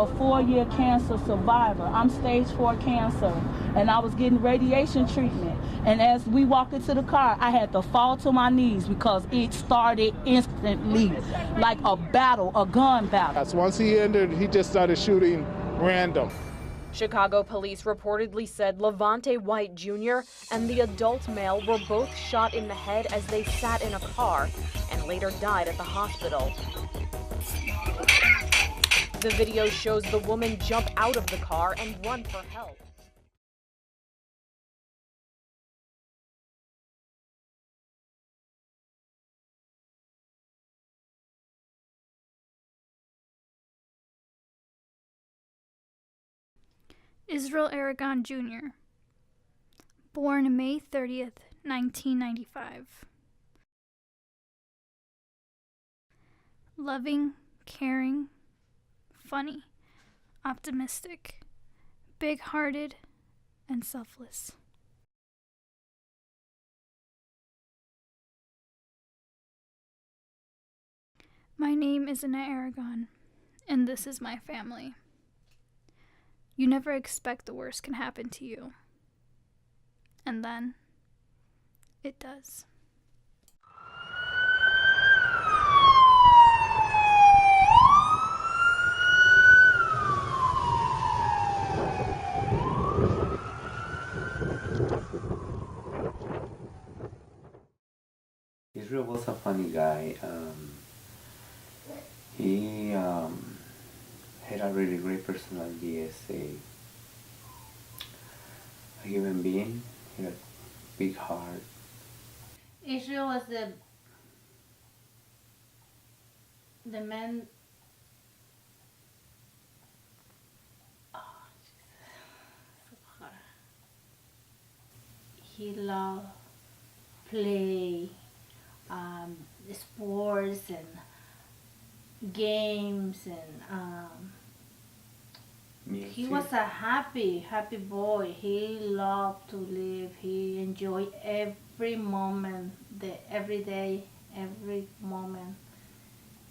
a 4-year cancer survivor. I'm stage 4 cancer, and I was getting radiation treatment. And as we walked into the car, I had to fall to my knees because it started instantly, like a battle, a gun battle. Once he entered, he just started shooting random. Chicago police reportedly said Levante White Jr. and the adult male were both shot in the head as they sat in a car and later died at the hospital. The video shows the woman jump out of the car and run for help. Israel Aragon Jr., born May 30th, 1995. Loving, caring, funny, optimistic, big-hearted, and selfless. My name is Annette Aragon, and this is my family. You never expect the worst can happen to you. And then, it does. Israel was a funny guy. He had a really great personality as a human being. He had a big heart. Israel was the man. Oh, Jesus. He loved play, sports and games, and he was a happy boy. He loved to live. He enjoyed every moment, every day, every moment.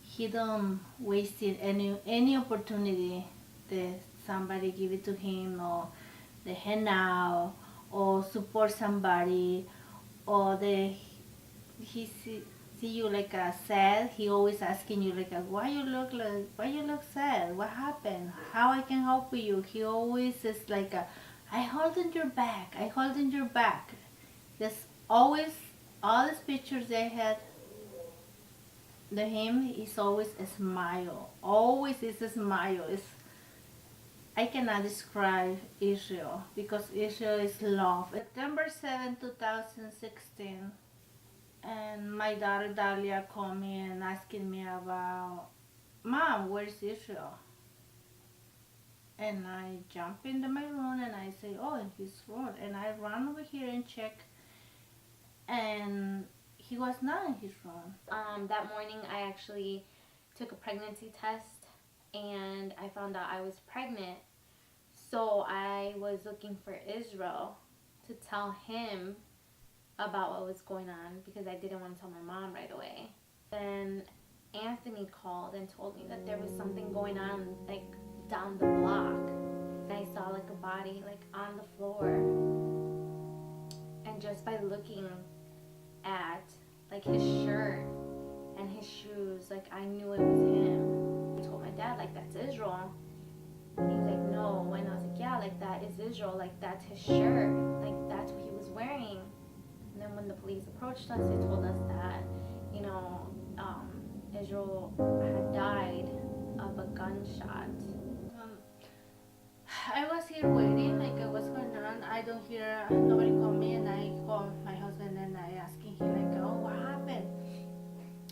He don't waste any opportunity that somebody give it to him, or they hang out, or support somebody, or he see you like sad. He always asking you like, why you look sad? What happened? How I can help you? He always is like I hold in your back. I hold in your back. There's always all these pictures they had. Him is always a smile. Always is a smile. I cannot describe Israel because Israel is love. September 7, 2016. And my daughter Dalia called me and asking me about, Mom, where's Israel? And I jump into my room and I say, oh, in his room. And I run over here and check, and he was not in his room. That morning I actually took a pregnancy test and I found out I was pregnant. So I was looking for Israel to tell him about what was going on because I didn't want to tell my mom right away. Then Anthony called and told me that there was something going on like down the block. And I saw like a body like on the floor. And just by looking at like his shirt and his shoes, like I knew it was him. I told my dad like, that's Israel. And he's like, no. And I was like, yeah, like that is Israel, like that's his shirt, like that's what he was wearing. And then when the police approached us, they told us that, Israel had died of a gunshot. I was here waiting, like what's going on? I don't hear, nobody called me, and I called my husband and I asking him like, oh, what happened?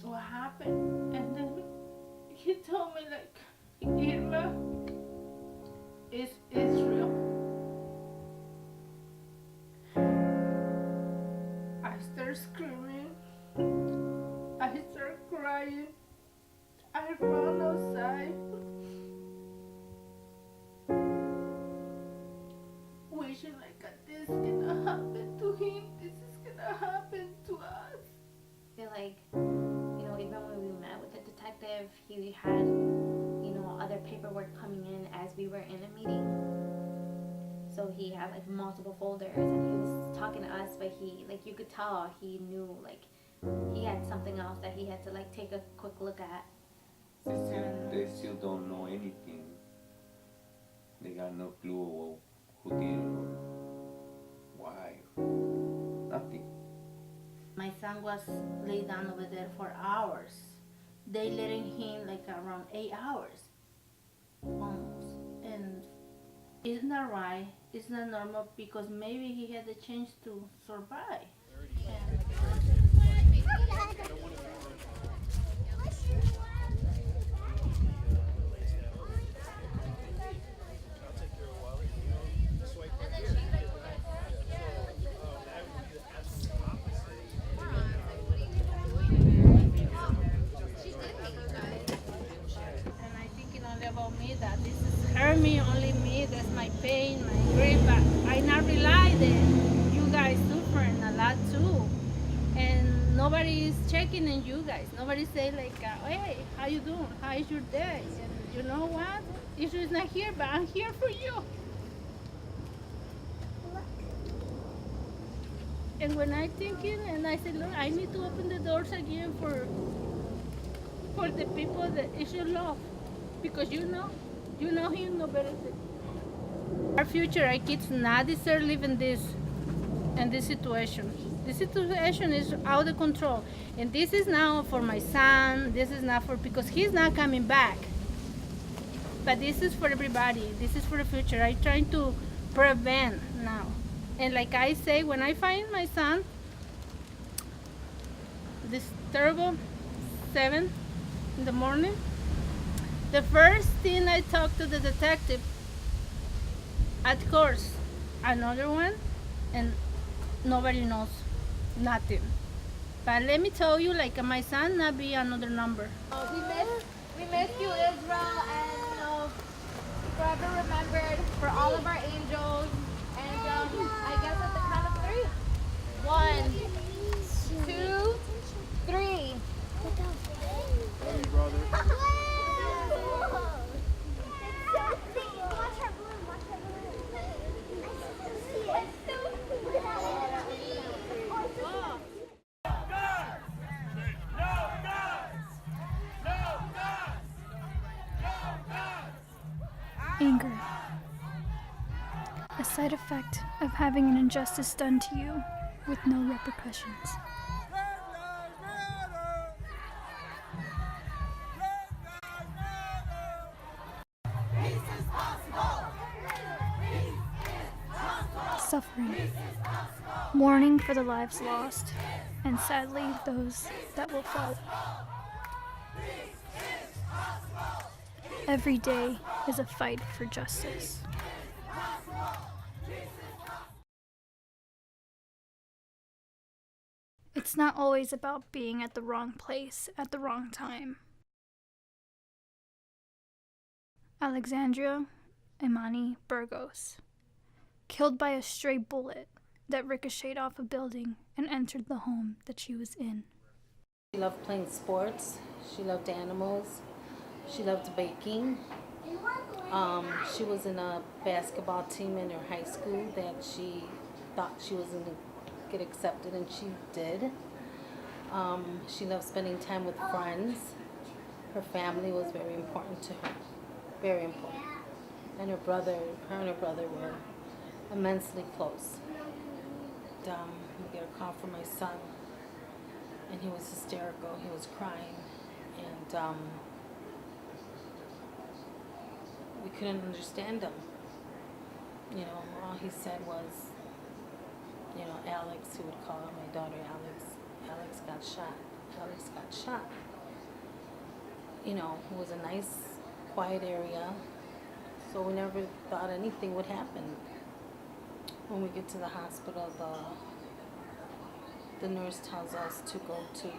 What happened? And then he told me like, Irma, it's Israel. I start screaming. I start crying. I run outside. Wishing like this is gonna happen to him. This is gonna happen to us. I feel like, even when we met with the detective, he had, other had paperwork coming in as we were in a meeting. So he had like multiple folders, and he was talking to us, but he, like, you could tell he knew, like, he had something else that he had to like take a quick look at. They still don't know anything. They got no clue who did it or why. Nothing. My son was laid down over there for hours. They letting him like around 8 hours, almost. And it's not right. It's not normal because maybe he had the chance to survive. And I thinking only about me, that this is hurt me, only me, that's my pain, my grief, but I not realize that you guys suffering a lot too. And nobody is checking on you guys. Nobody say like, hey, how you doing? How is your day? And you know what? Issue is not here, but I'm here for you. And when I thinking, and I said, look, I need to open the doors again for the people that issue love, because you know him no better than our future. Our kids not deserve living this and this situation. This situation is out of control, and this is now for my son. This is not for, because he's not coming back. But this is for everybody. This is for the future. I'm trying to prevent now. And like I say, when I find my son, this terrible 7 in the morning, the first thing I talk to the detective, of course, another one, and nobody knows nothing. But let me tell you, like, my son not be another number. We miss you, Israel, and forever remembered for all of our angels. And I guess at the count of 3. 1, 2, 3. Hey, brother. Anger. A side effect of having an injustice done to you with no repercussions. Suffering. Mourning for the lives lost, and sadly those that will follow. Every day is a fight for justice. It's not always about being at the wrong place at the wrong time. Alexandria Imani Burgos, killed by a stray bullet that ricocheted off a building and entered the home that she was in. She loved playing sports. She loved animals. She loved baking. She was in a basketball team in her high school that she thought she was going to get accepted, and she did. She loved spending time with friends. Her family was very important to her. Very important. And her and her brother were immensely close. And, we get a call from my son, and he was hysterical. He was crying, and we couldn't understand him. You know, all he said was, you know, Alex, he would call her, my daughter Alex got shot. Alex got shot. You know, it was a nice, quiet area, so we never thought anything would happen. When we get to the hospital, the nurse tells us to go to the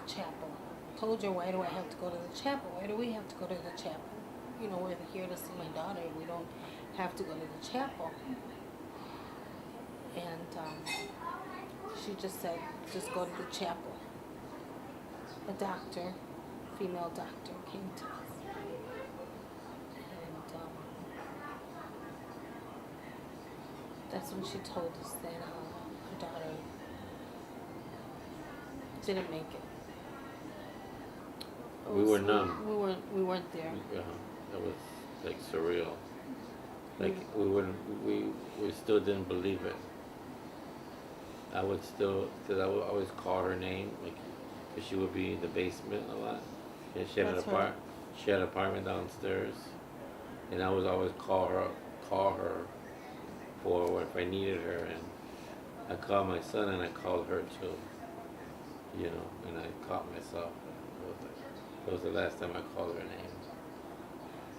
chapel. I told her, why do I have to go to the chapel? Why do we have to go to the chapel? You know, we're here to see my daughter. We don't have to go to the chapel. And she just said, just go to the chapel. A doctor female doctor came to us. And that's when she told us that her daughter didn't make it. We were numb. We weren't there. Yeah, that was like surreal. Like we still didn't believe it. I would still, cause I would always call her name, like, cause she would be in the basement a lot. And she had she had an apartment downstairs, and I would always call her for if I needed her, and I called my son and I called her too. You know, and I caught myself. It was the last time I called her name.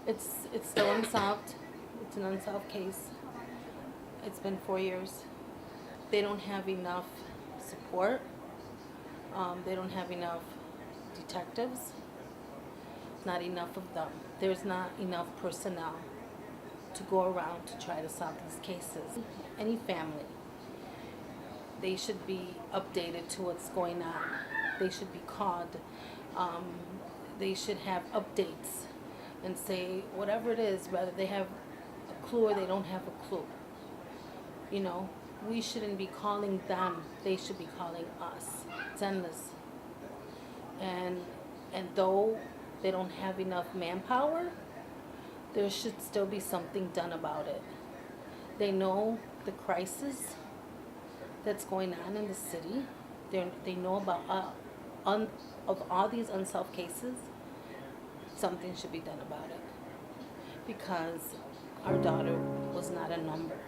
It's still unsolved. It's an unsolved case. It's been 4 years. They don't have enough support. They don't have enough detectives. Not enough of them. There's not enough personnel to go around to try to solve these cases. Any family, they should be updated to what's going on. They should be called. They should have updates and say whatever it is, whether they have a clue or they don't have a clue. You know, we shouldn't be calling them. They should be calling us. It's endless. And though they don't have enough manpower, there should still be something done about it. They know the crisis that's going on in the city. They know about of all these unsolved cases. Something should be done about it, because our daughter was not a number.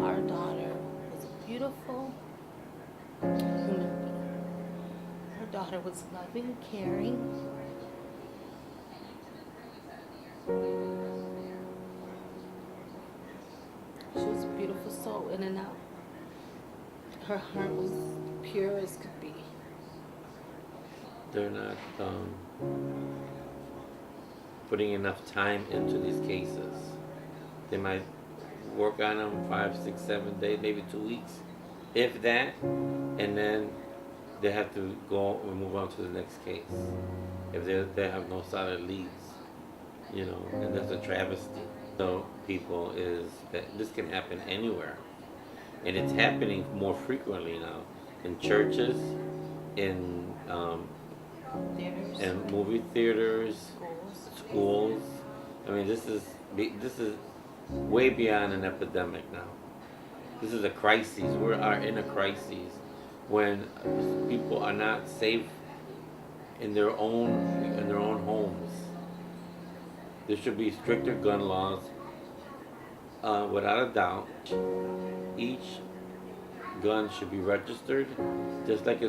Our daughter was a beautiful human being. Her daughter was loving, caring. She was a beautiful soul, in and out. Her heart was pure as could be. They're not putting enough time into these cases. They might work on them 5, 6, 7 days, maybe 2 weeks, if that, and then they have to go and move on to the next case if they have no solid leads, you know, and that's a travesty. So people is that this can happen anywhere, and it's happening more frequently now in churches, in Theaters. and movie theaters, schools. I mean, this is way beyond an epidemic now. This is a crisis. We are in a crisis when people are not safe in their own homes. There should be stricter gun laws. Without a doubt, each gun should be registered, just like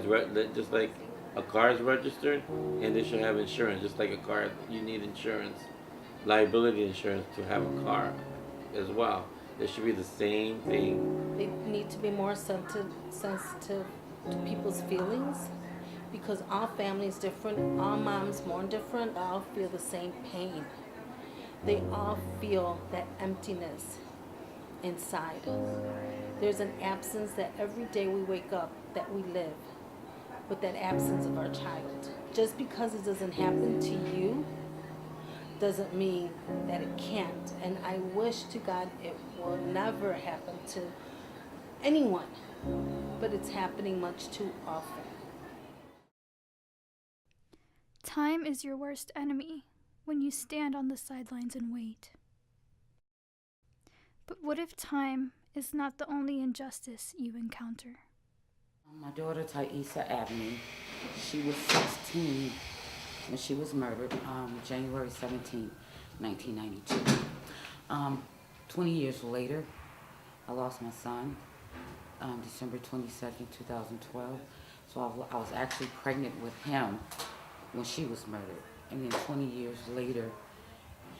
a car is registered, and they should have insurance, just like a car. You need insurance, liability insurance, to have a car as well. It should be the same thing. They need to be more sensitive to people's feelings, because all families different, all moms more different, all feel the same pain. They all feel that emptiness inside. There's an absence that every day we wake up that we live with, that absence of our child. Just because it doesn't happen to you doesn't mean that it can't. And I wish to God it will never happen to anyone, but it's happening much too often. Time is your worst enemy when you stand on the sidelines and wait. But what if time is not the only injustice you encounter? My daughter, Taisa Abney, she was 16 when she was murdered, January 17, 1992. 20 years later, I lost my son, December 22nd, 2012. So I was actually pregnant with him when she was murdered. And then 20 years later,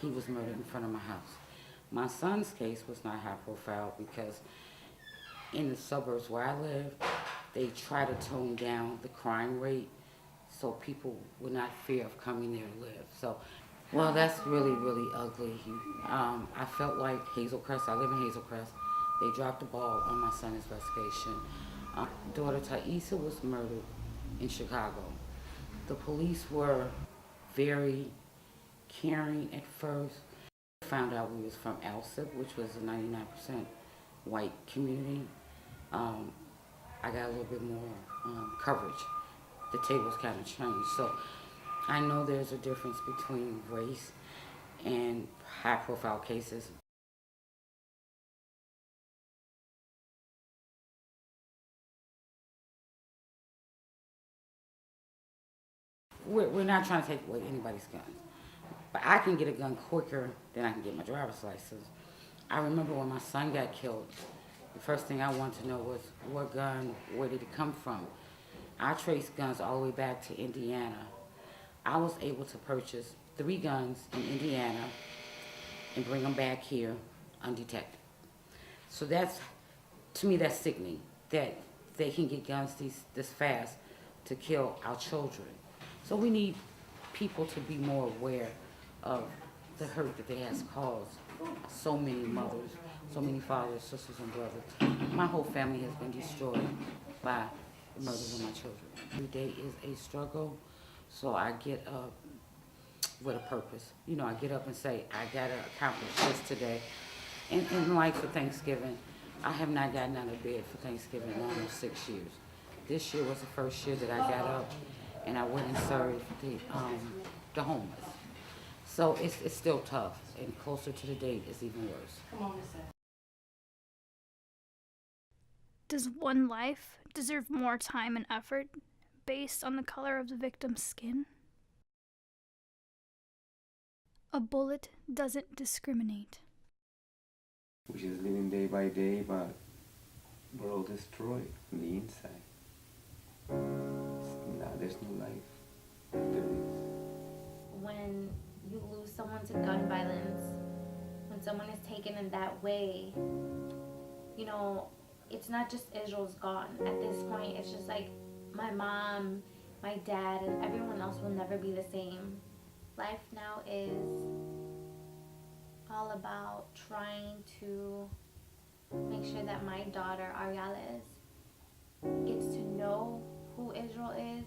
he was murdered in front of my house. My son's case was not high profile because in the suburbs where I live, they try to tone down the crime rate so people would not fear of coming there to live. So, well, that's really, really ugly. I felt like Hazelcrest, I live in Hazelcrest, they dropped the ball on my son's investigation. Daughter Taisa was murdered in Chicago. The police were very caring at first. Found out we was from Alsip, which was a 99% white community. I got a little bit more coverage. The tables kind of changed. So I know there's a difference between race and high-profile cases. We're not trying to take away anybody's gun, but I can get a gun quicker than I can get my driver's license. I remember when my son got killed, the first thing I wanted to know was what gun, where did it come from? I traced guns all the way back to Indiana. I was able to purchase 3 guns in Indiana and bring them back here undetected. So that's, to me, that's sickening, that they can get guns this fast to kill our children. So we need people to be more aware of the hurt that they has caused so many mothers, so many fathers, sisters, and brothers. My whole family has been destroyed by the murders of my children. Every day is a struggle, so I get up with a purpose. You know, I get up and say, I gotta accomplish this today. And like for Thanksgiving, I have not gotten out of bed for Thanksgiving in almost 6 years. This year was the first year that I got up and I went and served the homeless. So it's still tough, and closer to the date, it's even worse. Does one life deserve more time and effort based on the color of the victim's skin? A bullet doesn't discriminate. We're just living day by day, but we're all destroyed from the inside. There's no life. There is. When you lose someone to gun violence, when someone is taken in that way, you know, it's not just Israel's gone. At this point, it's just like my mom, my dad, and everyone else will never be the same. Life now is all about trying to make sure that my daughter, Ariales, gets to know who Israel is,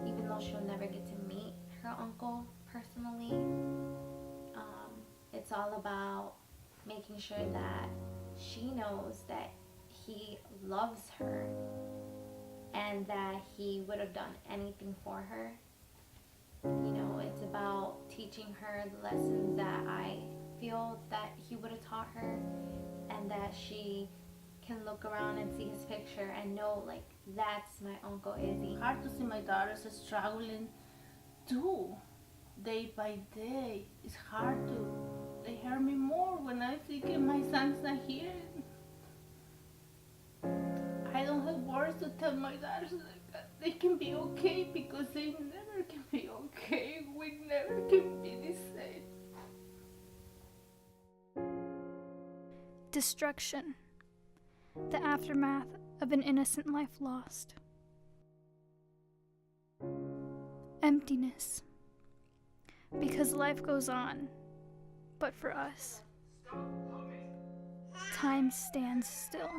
even though she'll never get to meet her uncle personally. It's all about making sure that she knows that he loves her and that he would have done anything for her. You know, it's about teaching her the lessons that I feel that he would have taught her, and that she can look around and see his picture and know, like, that's my Uncle Izzy. Hard to see my daughters struggling too, day by day. It's hard to. They hurt me more when I think my son's not here. I don't have words to tell my daughters that they can be okay, because they never can be okay. We never can be the same. Destruction. The aftermath of an innocent life lost. Emptiness. Because life goes on, but for us, time stands still.